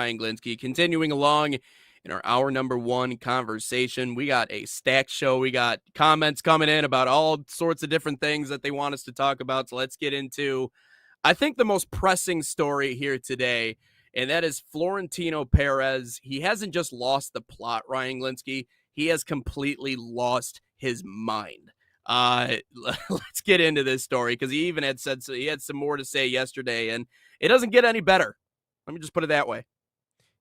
Ryan Glinsky. Continuing along in our hour number one conversation, we got a stacked show. We got comments coming in about all sorts of different things that they want us to talk about. So let's get into, I think, the most pressing story here today, and that is Florentino Perez. He hasn't just lost the plot, Ryan Glinsky. He has completely lost his mind. Let's get into this story because he even had said so. He had some more to say yesterday, and it doesn't get any better. Let me just put it that way.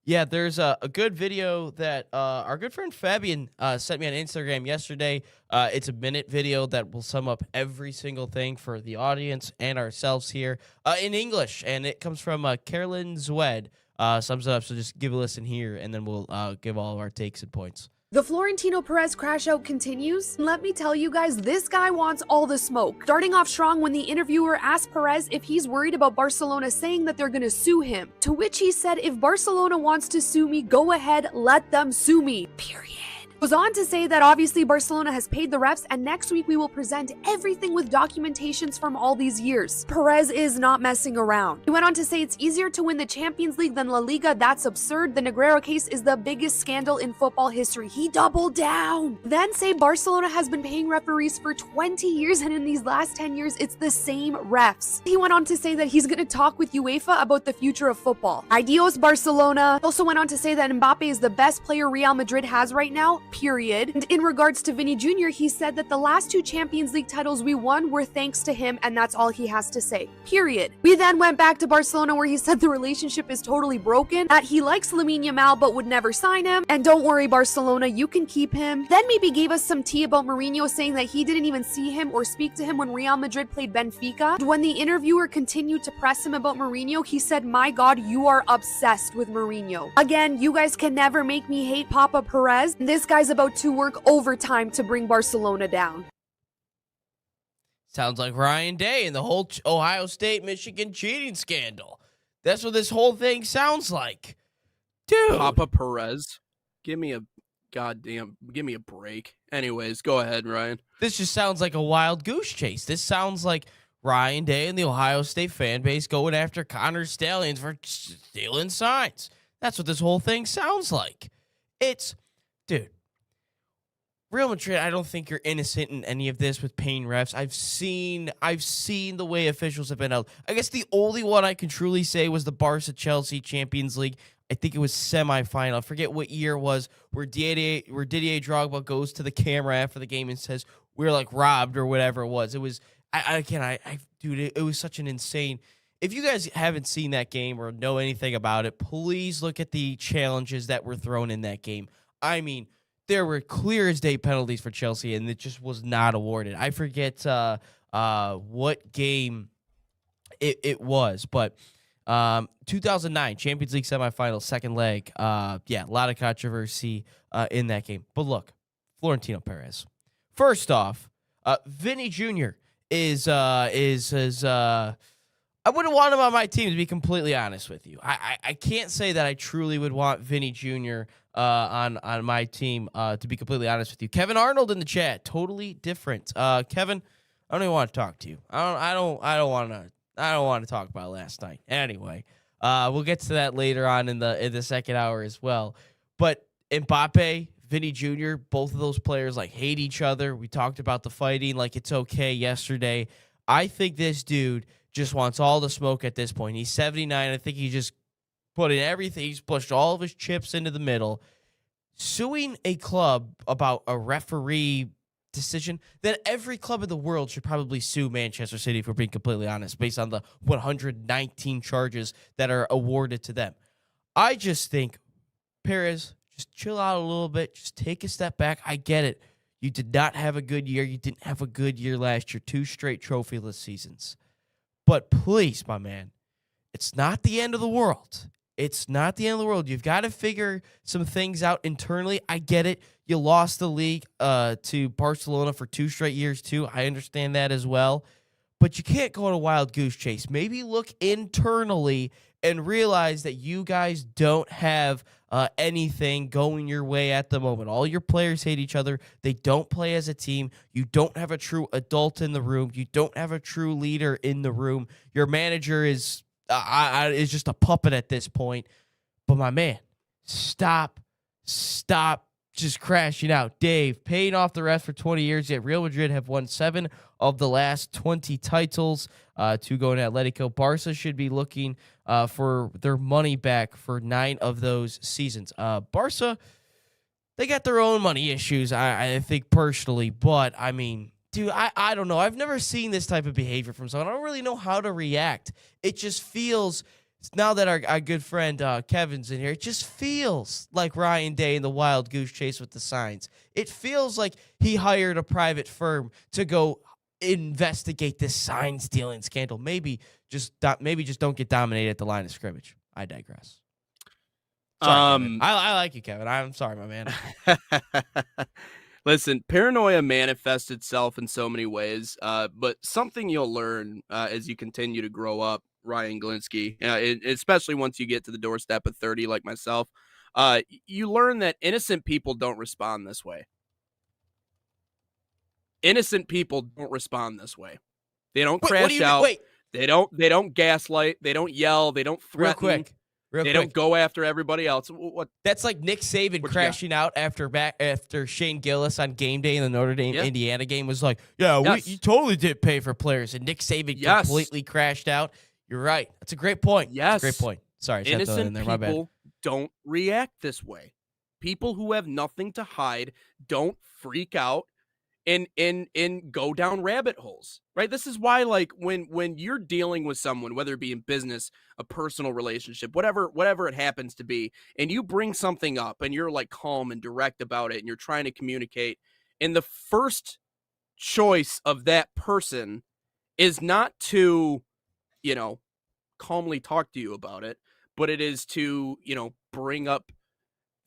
Yeah, there's a good video that our good friend Fabian sent me on Instagram yesterday. It's a minute video that will sum up every single thing for the audience and ourselves here in English, and it comes from Carolyn Zwed. Sums it up, so just give a listen here, and then we'll give all of our takes and points. The Florentino Perez crash out continues. Let me tell you guys, this guy wants all the smoke. Starting off strong when the interviewer asked Perez if he's worried about Barcelona saying that they're gonna sue him. To which he said, if Barcelona wants to sue me, go ahead, let them sue me. Period. Goes on to say that obviously Barcelona has paid the refs and next week we will present everything with documentations from all these years. Perez is not messing around. He went on to say it's easier to win the Champions League than La Liga. That's absurd. The Negreira case is the biggest scandal in football history. He doubled down. Then say Barcelona has been paying referees for 20 years and in these last 10 years it's the same refs. He went on to say that he's going to talk with UEFA about the future of football. Adios Barcelona. He also went on to say that Mbappe is the best player Real Madrid has right now. Period. And in regards to Vinny Jr., he said that the last 2 Champions League titles we won were thanks to him, and that's all he has to say. Period. We then went back to Barcelona where he said the relationship is totally broken, that he likes Lamine Yamal but would never sign him, and don't worry Barcelona, you can keep him. Then maybe gave us some tea about Mourinho, saying that he didn't even see him or speak to him when Real Madrid played Benfica. And when the interviewer continued to press him about Mourinho, he said, my God, you are obsessed with Mourinho. Again, you guys can never make me hate Papa Perez. This guy's about to work overtime to bring Barcelona down. Sounds like Ryan Day and the whole Ohio State-Michigan cheating scandal. That's what this whole thing sounds like. Dude. Papa Perez, give me a break. Anyways, go ahead, Ryan. This just sounds like a wild goose chase. This sounds like Ryan Day and the Ohio State fan base going after Connor Stallions for stealing signs. That's what this whole thing sounds like. Dude, Real Madrid, I don't think you're innocent in any of this with paying refs. I've seen the way officials have been held. I guess the only one I can truly say was the Barca-Chelsea Champions League. I think it was semifinal. I forget what year it was, where Didier Drogba goes to the camera after the game and says, we're like robbed or whatever it was. It was, dude, it was such an insane. If you guys haven't seen that game or know anything about it, please look at the challenges that were thrown in that game. I mean, there were clear as day penalties for Chelsea, and it just was not awarded. I forget what game it was, but 2009 Champions League semifinal, second leg. A lot of controversy in that game. But look, Florentino Perez. First off, Vinny Jr. is I wouldn't want him on my team, to be completely honest with you. I can't say that I truly would want Vinny Jr. On my team, to be completely honest with you. Kevin Arnold in the chat, totally different. Kevin, I don't even want to talk to you. I don't want to talk about last night. Anyway, we'll get to that later on in the second hour as well. But Mbappe, Vinny Jr., both of those players hate each other. We talked about the fighting like it's okay yesterday. I think this dude just wants all the smoke at this point. He's 79. I think he just put in everything. He's pushed all of his chips into the middle. Suing a club about a referee decision that every club in the world should probably sue Manchester City, if we're being completely honest, based on the 119 charges that are awarded to them. I just think, Perez, just chill out a little bit. Just take a step back. I get it. You did not have a good year. You didn't have a good year last year. 2 straight trophyless seasons. But please, my man, it's not the end of the world. It's not the end of the world. You've got to figure some things out internally. I get it. You lost the league to Barcelona for 2 straight years, too. I understand that as well. But you can't go on a wild goose chase. Maybe look internally and realize that you guys don't have anything going your way at the moment. All your players hate each other. They don't play as a team. You don't have a true adult in the room. You don't have a true leader in the room. Your manager is just a puppet at this point. But my man, stop just crashing out. Dave, paying off the rest for 20 years, yet Real Madrid have won 7 of the last 20 titles, 2 going to Atletico. Barca should be looking for their money back for 9 of those seasons. Barca, they got their own money issues, I think, personally. But, I mean, dude, I don't know. I've never seen this type of behavior from someone. I don't really know how to react. It just feels... Now that our good friend Kevin's in here, it just feels like Ryan Day in the Wild Goose Chase with the signs. It feels like he hired a private firm to go investigate this sign stealing scandal. Maybe just don't get dominated at the line of scrimmage. I digress. Sorry, I like you, Kevin. I'm sorry, my man. Listen, paranoia manifests itself in so many ways, but something you'll learn as you continue to grow up, Ryan Glinsky, especially once you get to the doorstep of 30 like myself, you learn that innocent people don't respond this way. Innocent people don't respond this way. They don't crash out. Wait. They don't gaslight. They don't yell. They don't threaten. Real quick. They don't go after everybody else. What? That's like Nick Saban crashing out after Shane Gillis on game day in the Notre Dame Indiana game was like, you totally did pay for players, and Nick Saban completely crashed out. You're right. That's a great point. Yes. That's a great point. Sorry. Innocent people don't react this way. People who have nothing to hide don't freak out and go down rabbit holes, right? This is why, like, when you're dealing with someone, whether it be in business, a personal relationship, whatever it happens to be, and you bring something up and you're like calm and direct about it and you're trying to communicate, and the first choice of that person is not to, calmly talk to you about it, but it is to, bring up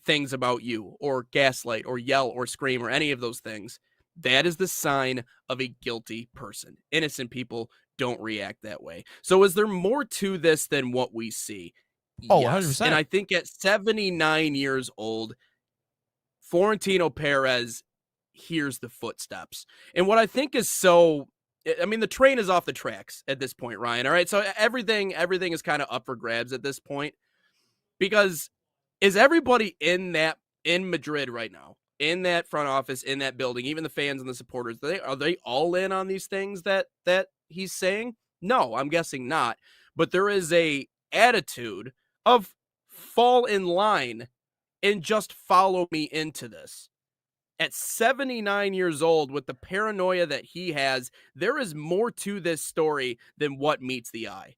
things about you or gaslight or yell or scream or any of those things. That is the sign of a guilty person. Innocent people don't react that way. So is there more to this than what we see? Oh, yes. 100%. And I think at 79 years old, Florentino Perez hears the footsteps. And what I think is the train is off the tracks at this point, Ryan. All right. So everything is kind of up for grabs at this point, because is everybody in Madrid right now, in that front office, in that building, even the fans and the supporters, are they all in on these things that he's saying? No, I'm guessing not. But there is a attitude of fall in line and just follow me into this. At 79 years old, with the paranoia that he has, there is more to this story than what meets the eye.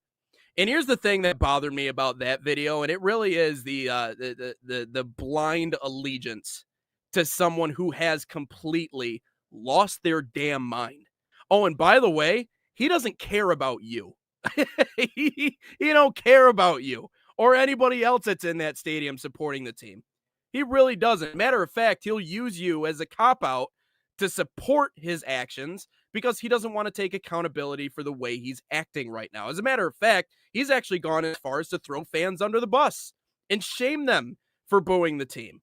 And here's the thing that bothered me about that video, and it really is the blind allegiance to someone who has completely lost their damn mind. Oh, and by the way, he doesn't care about you. he don't care about you or anybody else that's in that stadium supporting the team. He really doesn't. Matter of fact, he'll use you as a cop-out to support his actions because he doesn't want to take accountability for the way he's acting right now. As a matter of fact, he's actually gone as far as to throw fans under the bus and shame them for booing the team.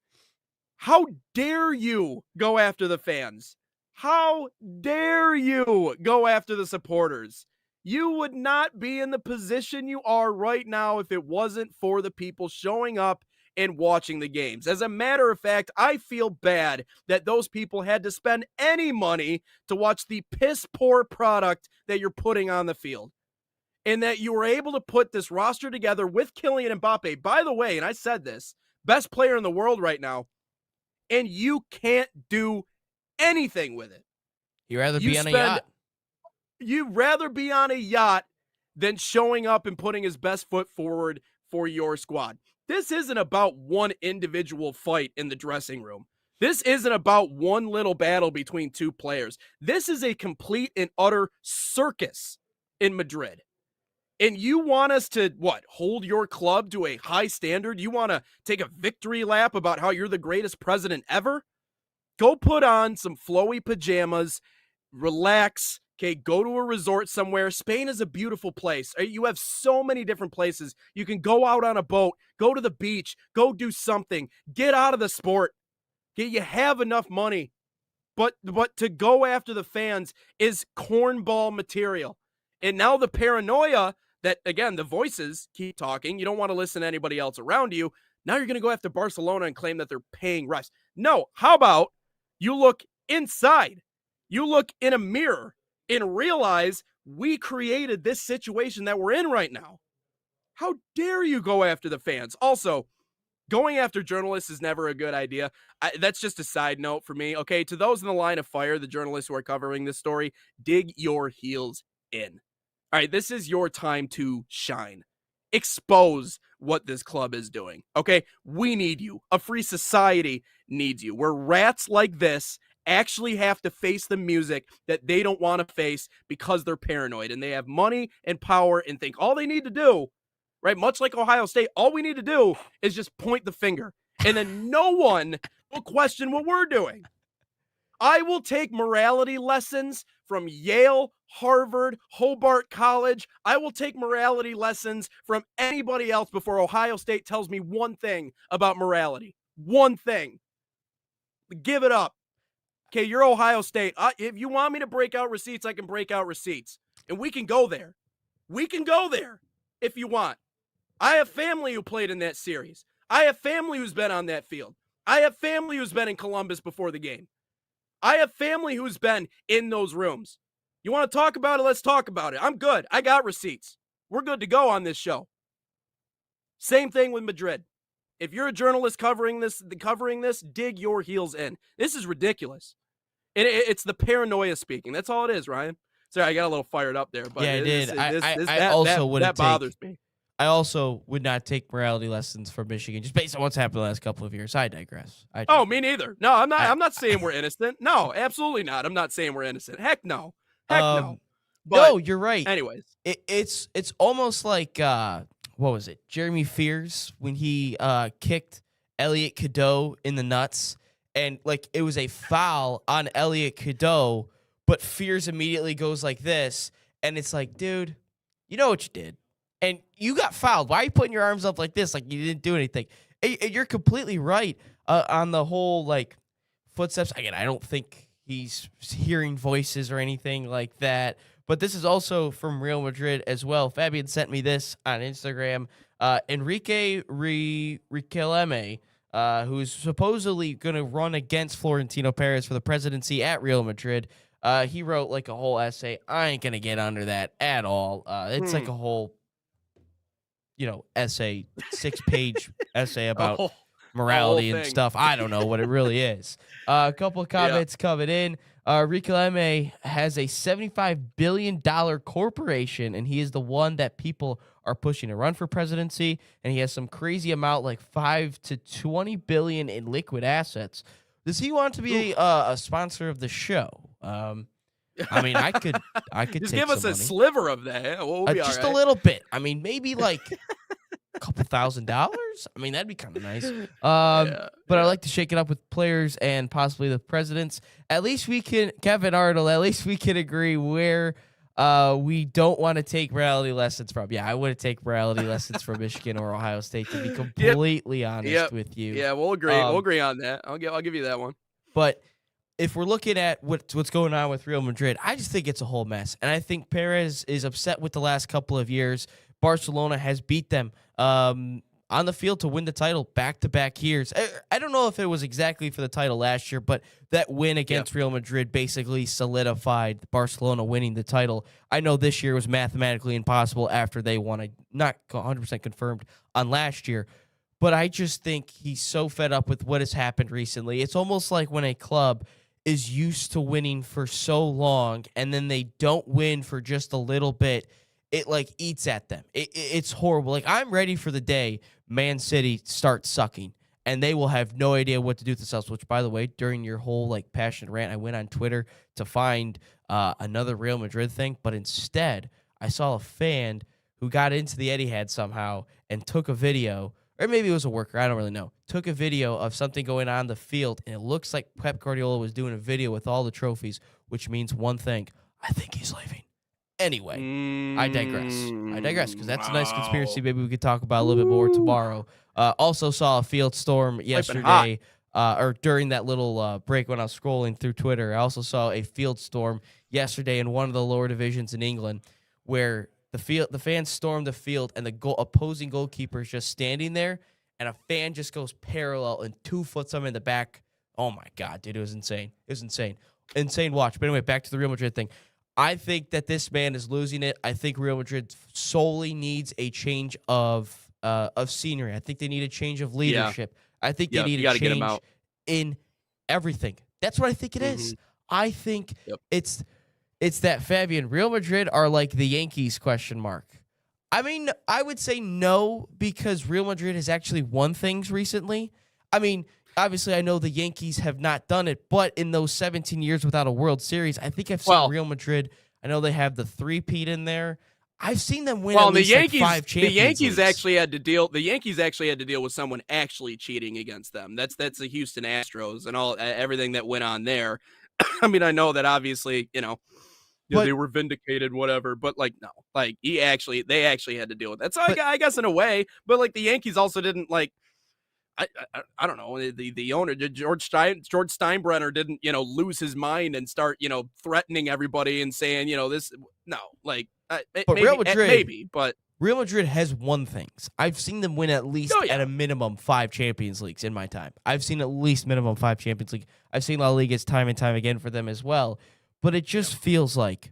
How dare you go after the fans? How dare you go after the supporters? You would not be in the position you are right now if it wasn't for the people showing up and watching the games. As a matter of fact, I feel bad that those people had to spend any money to watch the piss poor product that you're putting on the field. And that you were able to put this roster together with Kylian Mbappe, by the way, and I said this, best player in the world right now, and you can't do anything with it. You'd rather be on a yacht. You'd rather be on a yacht than showing up and putting his best foot forward for your squad. This isn't about one individual fight in the dressing room. This isn't about one little battle between two players. This is a complete and utter circus in Madrid. And you want us to, hold your club to a high standard? You want to take a victory lap about how you're the greatest president ever? Go put on some flowy pajamas, relax, okay, go to a resort somewhere. Spain is a beautiful place. You have so many different places. You can go out on a boat, go to the beach, go do something. Get out of the sport. Okay, you have enough money. But to go after the fans is cornball material. And now the paranoia that, again, the voices keep talking. You don't want to listen to anybody else around you. Now you're going to go after Barcelona and claim that they're paying refs. No, how about you look inside? You look in a mirror and realize we created this situation that we're in right now. How dare you go after the fans? Also, going after journalists is never a good idea. That's just a side note for me. Okay, to those in the line of fire, the journalists who are covering this story, dig your heels in. All right, this is your time to shine. Expose what this club is doing. Okay, we need you. A free society needs you. Where rats like this actually have to face the music that they don't want to face because they're paranoid and they have money and power and think all they need to do, right? Much like Ohio State, all we need to do is just point the finger and then no one will question what we're doing. I will take morality lessons from Yale, Harvard, Hobart College. I will take morality lessons from anybody else before Ohio State tells me one thing about morality. One thing. Give it up. Okay, you're Ohio State. If you want me to break out receipts, I can break out receipts. And we can go there. We can go there if you want. I have family who played in that series. I have family who's been on that field. I have family who's been in Columbus before the game. I have family who's been in those rooms. You want to talk about it? Let's talk about it. I'm good. I got receipts. We're good to go on this show. Same thing with Madrid. If you're a journalist covering this, dig your heels in. This is ridiculous. It's the paranoia speaking. That's all it is, Ryan. Sorry, I got a little fired up there. But yeah, I did. That bothers me. I also would not take morality lessons from Michigan just based on what's happened the last couple of years. I digress. Oh, me neither. No, I'm not. I'm not saying we're innocent. No, absolutely not. I'm not saying we're innocent. Heck no. No. But no, you're right. Anyways, it's almost like what was it? Jeremy Fears when he kicked Elliot Cadeau in the nuts, and like it was a foul on Elliot Cadeau, but Fears immediately goes like this, and it's like, dude, you know what you did. And you got fouled. Why are you putting your arms up like this? Like you didn't do anything. And you're completely right on the whole like footsteps. Again, I don't think he's hearing voices or anything like that. But this is also from Real Madrid as well. Fabian sent me this on Instagram. Enrique Riquelme, who's supposedly going to run against Florentino Perez for the presidency at Real Madrid. He wrote like a whole essay. I ain't going to get under that at all. It's like a whole essay, 6-page essay about morality and stuff. I don't know what it really is. A couple of comments coming in. Riquelme has a $75 billion corporation, and he is the one that people are pushing to run for presidency, and he has some crazy amount, like 5 to 20 billion in liquid assets. Does he want to be a sponsor of the show? I mean, I could just take give us a money. sliver of that. We'll be just all right. a little bit. I mean, maybe like a couple $1,000. I mean, that'd be kind of nice. But I'd like to shake it up with players and possibly the presidents. At least we can, Kevin Arnold. At least we can agree where we don't want to take morality lessons from. Yeah, I wouldn't take morality lessons from Michigan or Ohio State, to be completely honest with you. Yeah, we'll agree. We'll agree on that. I'll give you that one. But if we're looking at what's going on with Real Madrid, I just think it's a whole mess. And I think Perez is upset with the last couple of years. Barcelona has beat them on the field to win the title back-to-back years. I don't know if it was exactly for the title last year, but that win against Real Madrid basically solidified Barcelona winning the title. I know this year was mathematically impossible after they won. Not 100% confirmed on last year. But I just think he's so fed up with what has happened recently. It's almost like when a club is used to winning for so long and then they don't win for just a little bit, it like eats at them. It's horrible. Like I'm ready for the day Man City starts sucking and they will have no idea what to do with themselves, which by the way, during your whole like passionate rant, I went on Twitter to find another Real Madrid thing, but instead I saw a fan who got into the Etihad somehow and took a video, or maybe it was a worker, I don't really know, took a video of something going on the field, and it looks like Pep Guardiola was doing a video with all the trophies, which means one thing: I think he's leaving. Anyway, I digress, because that's a nice conspiracy maybe we could talk about a little bit more tomorrow. Also saw a field storm yesterday, or during that little break when I was scrolling through Twitter. I also saw a field storm yesterday in one of the lower divisions in England, where the fans stormed the field and the opposing goalkeeper is just standing there, and a fan just goes parallel and 2 foots him in the back. Oh my God, dude, it was insane. It was insane. Insane watch. But anyway, back to the Real Madrid thing. I think that this man is losing it. I think Real Madrid solely needs a change of scenery. I think they need a change of leadership. I think they need a change in everything. That's what I think it is. I think it's that, Fabian. Real Madrid are like the Yankees, ? I mean, I would say no, because Real Madrid has actually won things recently. I mean, obviously, I know the Yankees have not done it, but in those 17 years without a World Series, I think I've seen Real Madrid. I know they have the 3-peat in there. I've seen them win at least like 5 Champions The Yankees Leagues. actually had to deal. The Yankees actually had to deal with someone actually cheating against them. That's the Houston Astros and all everything that went on there. I mean, I know that obviously, they were vindicated, whatever, but like, no, like they actually had to deal with that. So I guess in a way, but like the Yankees also didn't like, I don't know, the owner, George Steinbrenner didn't, lose his mind and start, threatening everybody and saying, Real Madrid, maybe, but Real Madrid has won things. I've seen them win at least at a minimum 5 Champions Leagues in my time. I've seen at least minimum 5 Champions League. I've seen La Ligas time and time again for them as well. But it just feels like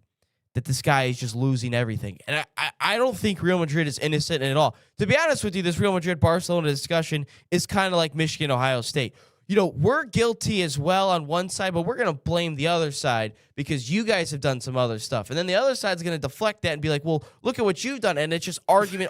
that this guy is just losing everything. And I don't think Real Madrid is innocent at all. To be honest with you, this Real Madrid-Barcelona discussion is kind of like Michigan-Ohio State. We're guilty as well on one side, but we're going to blame the other side because you guys have done some other stuff. And then the other side's going to deflect that and be like, well, look at what you've done. And it's just argument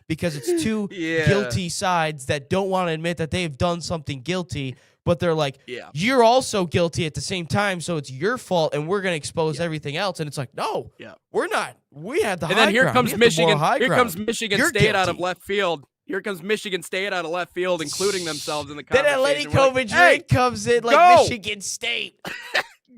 because it's two guilty sides that don't want to admit that they've done something guilty. But they're like, you're also guilty at the same time, so it's your fault, and we're going to expose everything else. And it's like, no, we're not. We had the high ground. And then here comes Michigan. Here comes Michigan You're State guilty. out of left field. Here comes Michigan State out of left field, including themselves in the conversation. Then Atletico Madrid comes in like Michigan State.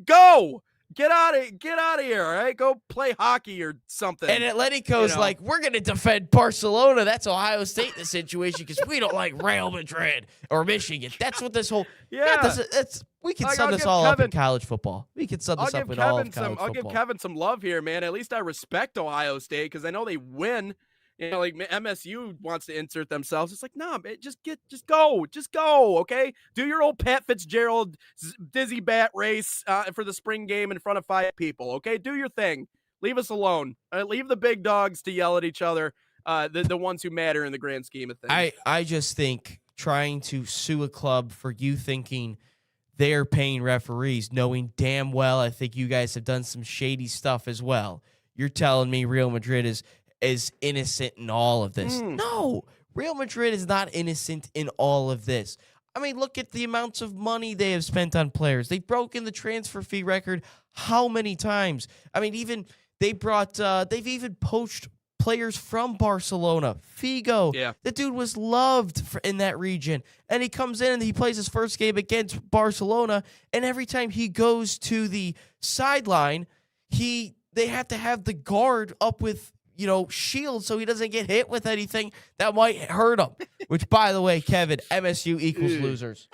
Go! Get out of here, all right? Go play hockey or something. And Atletico's like, we're going to defend Barcelona. That's Ohio State in this situation because we don't like Real Madrid or Michigan. That's what this whole we can sum this all up in college football. We can sum this up in all of college football. I'll give Kevin some love here, man. At least I respect Ohio State because I know they win. Like MSU wants to insert themselves. It's like, nah, man, just go, okay? Do your old Pat Fitzgerald dizzy bat race for the spring game in front of 5 people, okay? Do your thing. Leave us alone. Leave the big dogs to yell at each other, the ones who matter in the grand scheme of things. I just think trying to sue a club for you thinking they're paying referees, knowing damn well I think you guys have done some shady stuff as well. You're telling me Real Madrid is innocent in all of this. No, Real Madrid is not innocent in all of this. I mean, look at the amounts of money they have spent on players. They've broken the transfer fee record how many times? I mean, even they've even poached players from Barcelona. Figo, the dude was loved in that region. And he comes in and he plays his first game against Barcelona, and every time he goes to the sideline, they have to have the guard up with shield so he doesn't get hit with anything that might hurt him. Which, by the way, Kevin, MSU equals losers.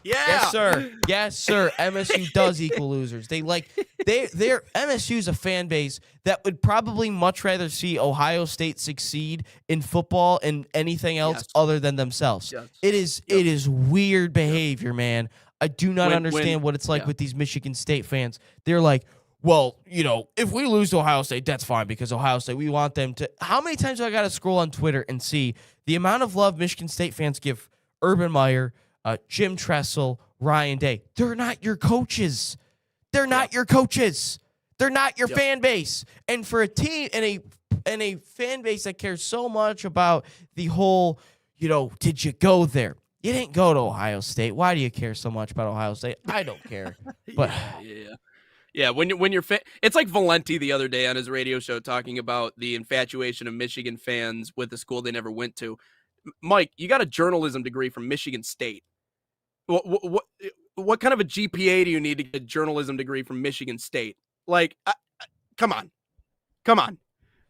Yes, sir. MSU does equal losers. They're MSU's a fan base that would probably much rather see Ohio State succeed in football and anything else other than themselves. It is weird behavior, man. I do not understand what it's like with these Michigan State fans. They're like, well, if we lose to Ohio State, that's fine because Ohio State, we want them to. How many times do I got to scroll on Twitter and see the amount of love Michigan State fans give Urban Meyer, Jim Tressel, Ryan Day? They're not your coaches. They're not your coaches. They're not your fan base. And for a team and a fan base that cares so much about the whole, did you go there? You didn't go to Ohio State. Why do you care so much about Ohio State? I don't care. But Yeah, when you're it's like Valenti the other day on his radio show talking about the infatuation of Michigan fans with the school they never went to. Mike, you got a journalism degree from Michigan State. What kind of a GPA do you need to get a journalism degree from Michigan State? Like, come on.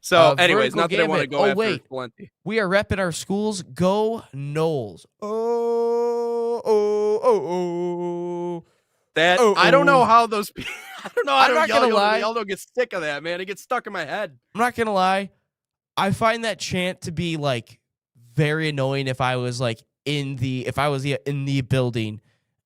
So, anyways, not that I want to go after Valenti. We are repping our schools. Go Noles. I don't know how those people. I don't know how I'm not gonna lie. Y'all don't get sick of that, man. It gets stuck in my head. I'm not gonna lie. I find that chant to be like very annoying if I was like in the building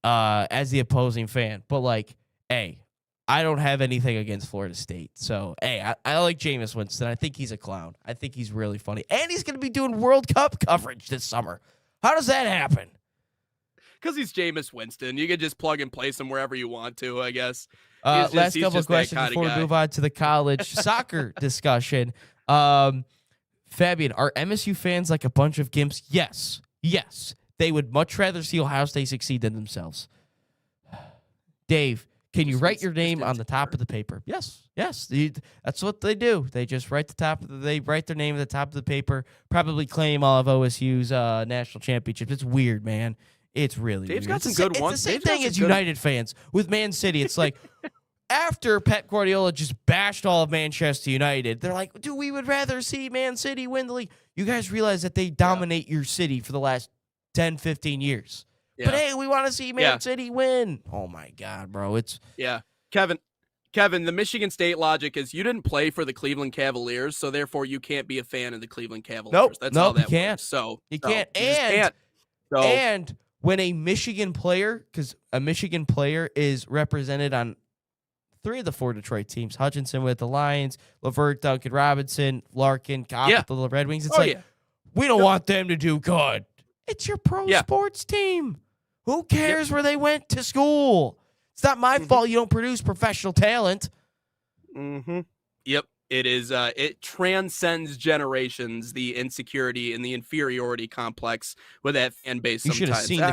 as the opposing fan. But like, hey, I don't have anything against Florida State. So, hey, I like Jameis Winston. I think he's a clown. I think he's really funny. And he's going to be doing World Cup coverage this summer. How does that happen? Because he's Jameis Winston. You can just plug and place him wherever you want to, I guess. Last couple of questions before we move on to the college soccer discussion. Fabian, are MSU fans like a bunch of gimps? Yes. Yes. They would much rather see Ohio State succeed than themselves. Dave, can you write your name on the top of the paper? Yes. Yes. That's what they do. They just write they write their name at the top of the paper, probably claim all of OSU's national championships. It's weird, man. It's really Dave's weird. got some good ones. It's the same thing as United fans with Man City. It's like after Pep Guardiola just bashed all of Manchester United, they're like, dude, we would rather see Man City win the league. You guys realize that they dominate your city for the last 10, 15 years. Yeah. But, hey, we want to see Man City win. Oh, my God, bro. Yeah. Kevin, the Michigan State logic is you didn't play for the Cleveland Cavaliers, so therefore you can't be a fan of the Cleveland Cavaliers. Nope. That's how that you can't. works. So you can't. And when a Michigan player, because a Michigan player is represented on 3 of the 4 Detroit teams, Hutchinson with the Lions, Levert, Duncan Robinson, Larkin, Cobb with the Red Wings. It's we don't want them to do good. It's your pro sports team. Who cares where they went to school? It's not my fault you don't produce professional talent. Yep. It is. It transcends generations, the insecurity and the inferiority complex with that fan base. You should have seen the